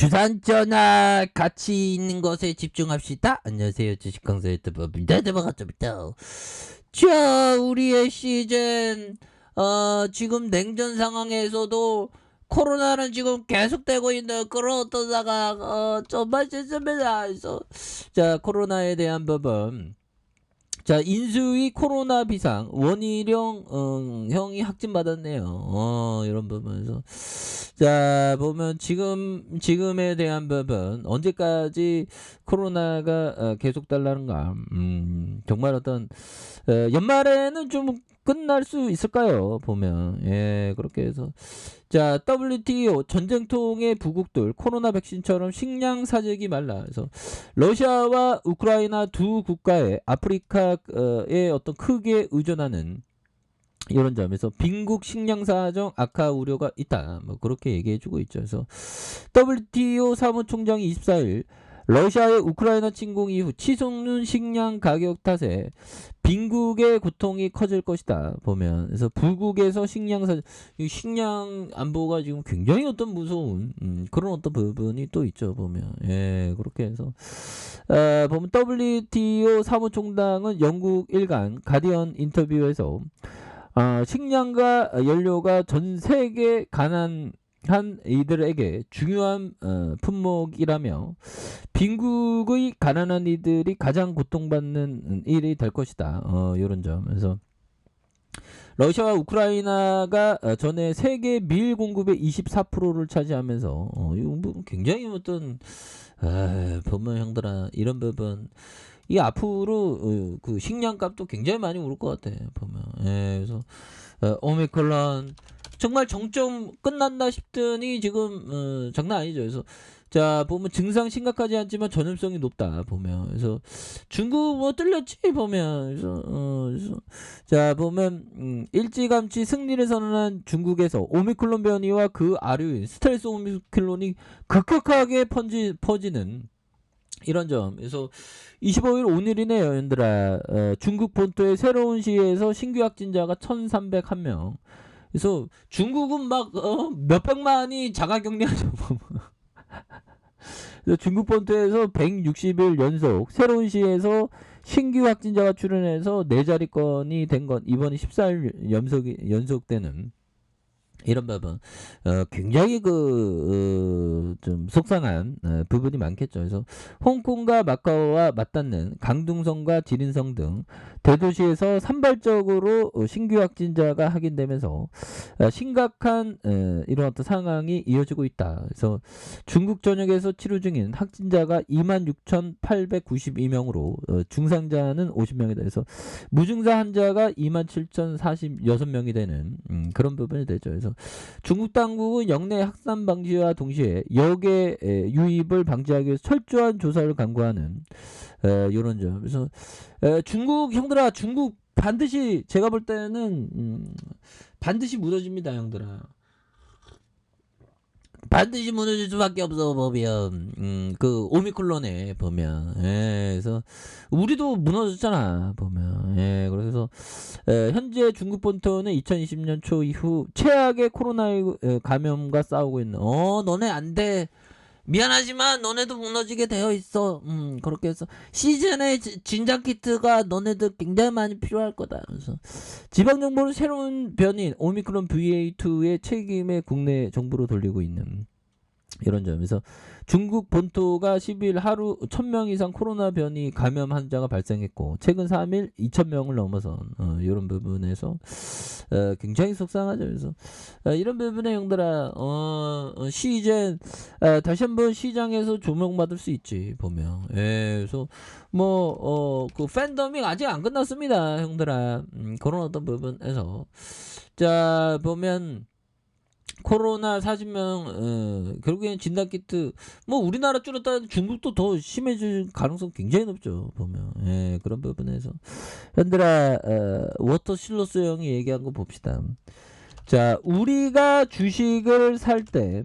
주산전화 가치 있는 것에 집중합시다. 안녕하세요. 주식강사 유튜버입니다. 반갑습니다. 자, 우리의 시즌 지금 냉전 상황에서도 코로나는 지금 계속되고 있는 그런 어떤 상황 정말 싫습니다. 그래서 자, 코로나에 대한 부분, 자, 인수위 코로나 비상 원희룡 형이 확진받았네요. 이런 부분에서 자 보면 지금에 대한 부분, 언제까지 코로나가 계속 달라는가. 정말 어떤 연말에는 좀 끝날 수 있을까요? 보면 그렇게 해서 자, WTO 전쟁통의 부국들 코로나 백신처럼 식량 사재기 말라. 그래서 러시아와 우크라이나 두 국가의 아프리카에 어떤 크게 의존하는 이런 점에서 빈국 식량 사정 악화 우려가 있다. 뭐 그렇게 얘기해주고 있죠. 그래서 WTO 사무총장이 24일 러시아의 우크라이나 침공 이후 치솟는 식량 가격 탓에 빈국의 고통이 커질 것이다. 보면 그래서 부국에서 식량 안보가 지금 굉장히 어떤 무서운 그런 어떤 부분이 또 있죠. 보면 그렇게 해서 보면 WTO 사무총장은 영국 일간 가디언 인터뷰에서 식량과 연료가 전 세계 가난한 이들에게 중요한 품목이라며 빈국의 가난한 이들이 가장 고통받는 일이 될 것이다. 이런 점에서 러시아와 우크라이나가 전에 세계 밀 공급의 24%를 차지하면서 이거 굉장히 어떤 보면 형들아 이런 부분 이 앞으로 그 식량값도 굉장히 많이 오를 것 같아 보면. 그래서 오미크론 정말 정점 끝난다 싶더니 지금 장난 아니죠. 그래서 자 보면 증상 심각하지 않지만 전염성이 높다 보면. 그래서 중국 뭐 뚫렸지 보면. 그래서 자 보면 일찌감치 승리를 선언한 중국에서 오미크론 변이와 그 아류인 스텔스 오미크론이 급격하게 퍼지는 이런 점. 그래서 25일 오늘이네요, 얘들아. 중국 본토의 새로운 시에서 신규 확진자가 1,301명. 그래서 중국은 막 몇백만이 자가격리하죠. 그래서 중국 본토에서 160일 연속 새로운 시에서 신규 확진자가 출현해서 4자리권이 된 건 이번이 14일 연속되는 이런 부분 굉장히 좀 속상한 부분이 많겠죠. 그래서 홍콩과 마카오와 맞닿는 강둥성과 지린성 등 대도시에서 산발적으로 신규 확진자가 확인되면서 심각한 이런 어떤 상황이 이어지고 있다. 그래서 중국 전역에서 치료 중인 확진자가 26,892명으로 중상자는 50명이다. 그래서 무증상 환자가 27,046명이 되는 그런 부분이 되죠. 그래서 중국 당국은 영내 확산 방지와 동시에 역의 유입을 방지하기 위해서 철저한 조사를 강구하는 이런 점. 그래서 중국 형들아, 중국 반드시 제가 볼 때는 반드시 무너집니다, 형들아. 반드시 무너질 수밖에 없어 보면 그 오미클론에 보면 그래서 우리도 무너졌잖아 보면 그래서 현재 중국 본토는 2020년 초 이후 최악의 코로나19 감염과 싸우고 있는 너네 안돼 미안하지만 너네도 무너지게 되어 있어. 그렇게 해서 시즌에 진작 키트가 너네들 굉장히 많이 필요할 거다. 그래서 지방 정부는 새로운 변인 오미크론 BA2의 책임에 국내 정부로 돌리고 있는 이런 점에서 중국 본토가 10일 하루 1,000명 이상 코로나 변이 감염 환자가 발생했고 최근 3일 2,000명을 넘어선 이런 부분에서 굉장히 속상하죠. 그래서 이런 부분에 형들아 시즌 다시 한번 시장에서 조명받을 수 있지 보면. 그래서 뭐 그 팬덤이 아직 안 끝났습니다, 형들아. 그런 어떤 부분에서 자 보면 코로나 40명 결국에는 진단키트 뭐 우리나라 줄었다 중국도 더 심해질 가능성 굉장히 높죠 보면. 그런 부분에서 현들아 워터 실로스 형이 얘기한 거 봅시다. 자 우리가 주식을 살 때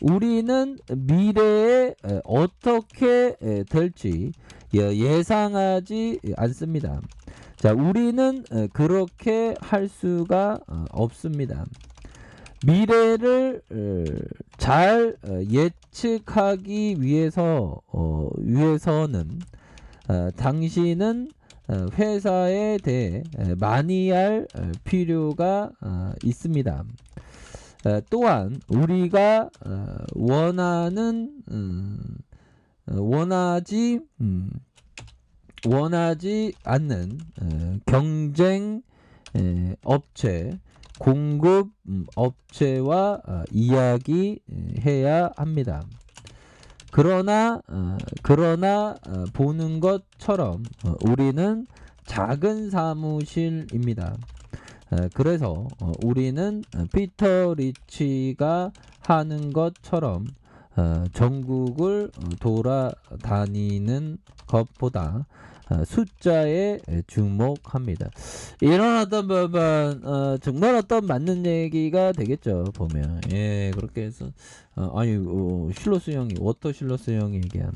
우리는 미래에 어떻게 될지 예상하지 않습니다. 자 우리는 그렇게 할 수가 없습니다. 미래를 잘 예측하기 위해서는 당신은 회사에 대해 많이 알 필요가 있습니다. 또한 우리가 원하지 않는 경쟁 업체, 공급 업체와 이야기해야 합니다. 그러나 보는 것처럼 우리는 작은 사무실입니다. 그래서 우리는 피터 리치가 하는 것처럼 전국을 돌아다니는 것보다 숫자에 주목합니다. 이런 어떤 부분 정말 어떤 맞는 얘기가 되겠죠. 보면 그렇게 해서 실로스 형이 워터 실로스 형이 얘기한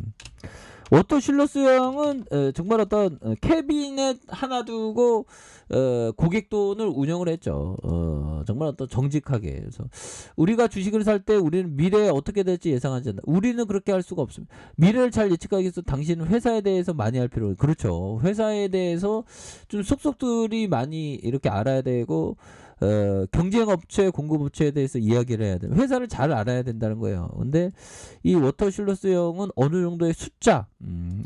워터 실로스 형은 정말 어떤 캐비넷 하나 두고 고객 돈을 운영을 했죠. 정말 어떤 정직하게. 그래서 우리가 주식을 살 때 우리는 미래에 어떻게 될지 예상하지 않는다. 우리는 그렇게 할 수가 없습니다. 미래를 잘 예측하기 위해서 당신은 회사에 대해서 많이 할 필요가 그렇죠. 회사에 대해서 좀 속속들이 많이 이렇게 알아야 되고 경쟁업체, 공급업체에 대해서 이야기를 해야 돼요. 회사를 잘 알아야 된다는 거예요. 근데 이 워터실로스 형은 어느 정도의 숫자,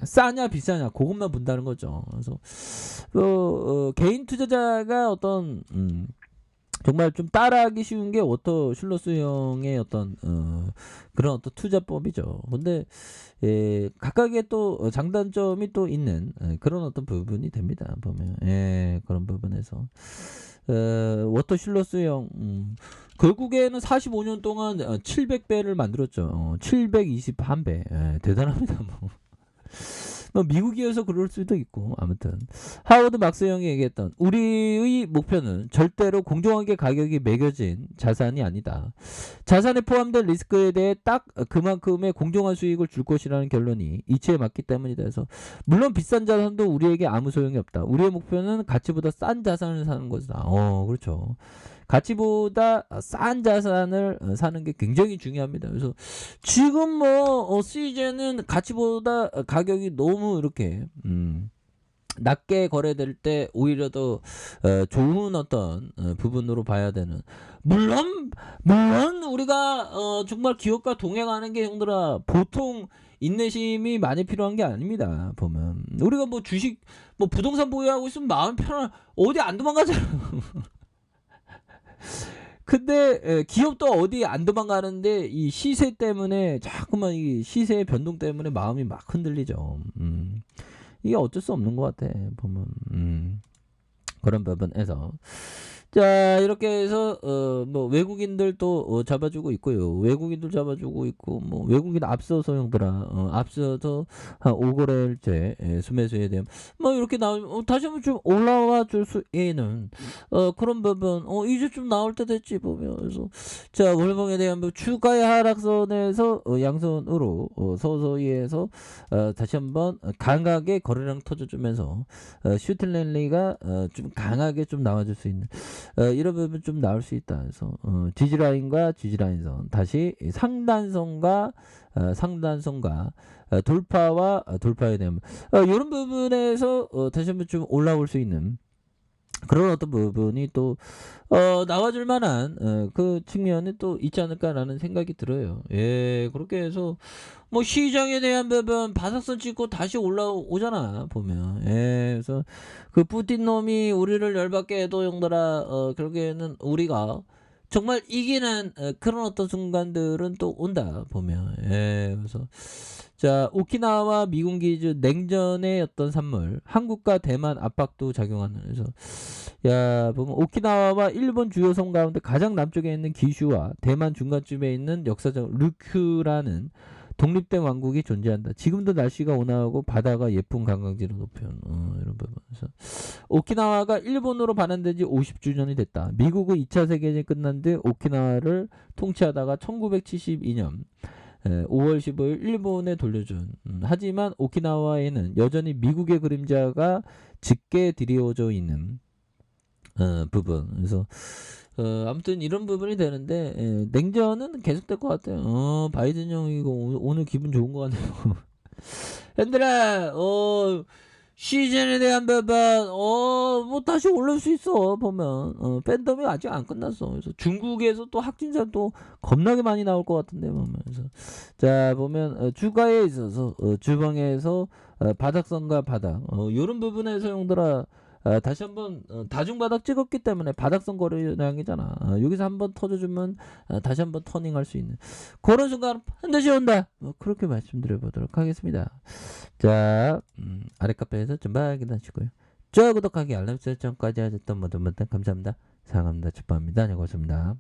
싸냐 비싸냐 그것만 본다는 거죠. 그래서 개인 투자자가 어떤 정말 좀 따라하기 쉬운 게 워터실로스 형의 어떤 그런 어떤 투자법이죠. 근데 각각의 또 장단점이 또 있는 그런 어떤 부분이 됩니다. 보면 그런 부분에서 워터실로스 형 결국에는 45년 동안 700배를 만들었죠. 721배. 대단합니다. 뭐 미국이어서 그럴 수도 있고 아무튼 하워드 막스 형이 얘기했던 우리의 목표는 절대로 공정하게 가격이 매겨진 자산이 아니다. 자산에 포함된 리스크에 대해 딱 그만큼의 공정한 수익을 줄 것이라는 결론이 이치에 맞기 때문이다. 그래서 물론 비싼 자산도 우리에게 아무 소용이 없다. 우리의 목표는 가치보다 싼 자산을 사는 것이다. 그렇죠. 가치보다 싼 자산을 사는 게 굉장히 중요합니다. 그래서 지금 뭐 시즌은 가치보다 가격이 너무 이렇게 낮게 거래될 때 오히려 더 좋은 어떤 부분으로 봐야 되는 물론 우리가 정말 기업과 동행하는 게 형들아 보통 인내심이 많이 필요한 게 아닙니다. 보면 우리가 뭐 주식 뭐 부동산 보유하고 있으면 마음 편한 어디 안 도망가잖아. 근데 기업도 어디 안 도망가는데 이 시세 때문에 자꾸만 이 시세의 변동 때문에 마음이 막 흔들리죠. 이게 어쩔 수 없는 것 같아 보면 그런 부분에서 자 이렇게 해서 뭐 외국인들도 잡아주고 있고요. 외국인들 잡아주고 있고 뭐 외국인 앞서서 형들아 앞서서 한 5거래일째 수매수에 대한 뭐 이렇게 나오면 다시 한번 좀 올라와 줄 수 있는 그런 부분 이제 좀 나올 때 됐지 보면 그래서 자 월봉에 대한 추가의 하락선에서 양선으로 서서히해서 다시 한번 강하게 거래량 터져주면서 슈틸랜리가 좀 강하게 좀 나와줄 수 있는 이런 부분 좀 나올 수 있다. 그래서 지지라인과 지지라인선 다시 상단선과 돌파와 돌파에 대한 이런 부분에서 다시 한번 좀 올라올 수 있는 그런 어떤 부분이 또 나와줄 만한 그 측면이 또 있지 않을까라는 생각이 들어요. 그렇게 해서 뭐 시장에 대한 부분 바삭선 찍고 다시 올라오잖아 보면. 그래서 그 푸틴 놈이 우리를 열받게 해도 형들아 결국에는 우리가 정말 이기는 그런 어떤 순간들은 또 온다 보면. 그래서 자 오키나와 미군 기준 냉전의 어떤 산물 한국과 대만 압박도 작용하는 그래서 야 보면 오키나와와 일본 주요 섬 가운데 가장 남쪽에 있는 기슈와 대만 중간쯤에 있는 역사적 르큐라는 독립된 왕국이 존재한다. 지금도 날씨가 온화하고 바다가 예쁜 관광지로 높은 이런 부분에서 오키나와가 일본으로 반환된 지 50주년이 됐다. 미국은 2차 세계대전이 끝난 뒤 오키나와를 통치하다가 1972년 5월 15일 일본에 돌려준 하지만 오키나와에는 여전히 미국의 그림자가 짙게 드리워져 있는 부분. 그래서 아무튼 이런 부분이 되는데 냉전은 계속될 것 같아요. 바이든 형이 이거 오늘 기분 좋은 것 같네요. 얘들아, 시즌에 대한 부분, 뭐 다시 올릴 수 있어 보면 팬덤이 아직 안 끝났어. 그래서 중국에서 또 확진자 또 겁나게 많이 나올 것 같은데 보면. 그래서 자 보면 주가에 있어서 주방에서 바닥선과 바닥, 요런 부분에서 형들아. 다시 한번 다중바닥 찍었기 때문에 바닥선 거래량이잖아. 여기서 한번 터져주면 다시 한번 터닝할 수 있는 그런 순간 반드시 온다. 뭐 그렇게 말씀드려 보도록 하겠습니다. 자, 아래 카페에서 좀 확인하시고요. 좋아요, 구독하기, 알람 설정까지 하셨던 모든 분들 감사합니다. 사랑합니다. 축복합니다. 안녕히 계십니다.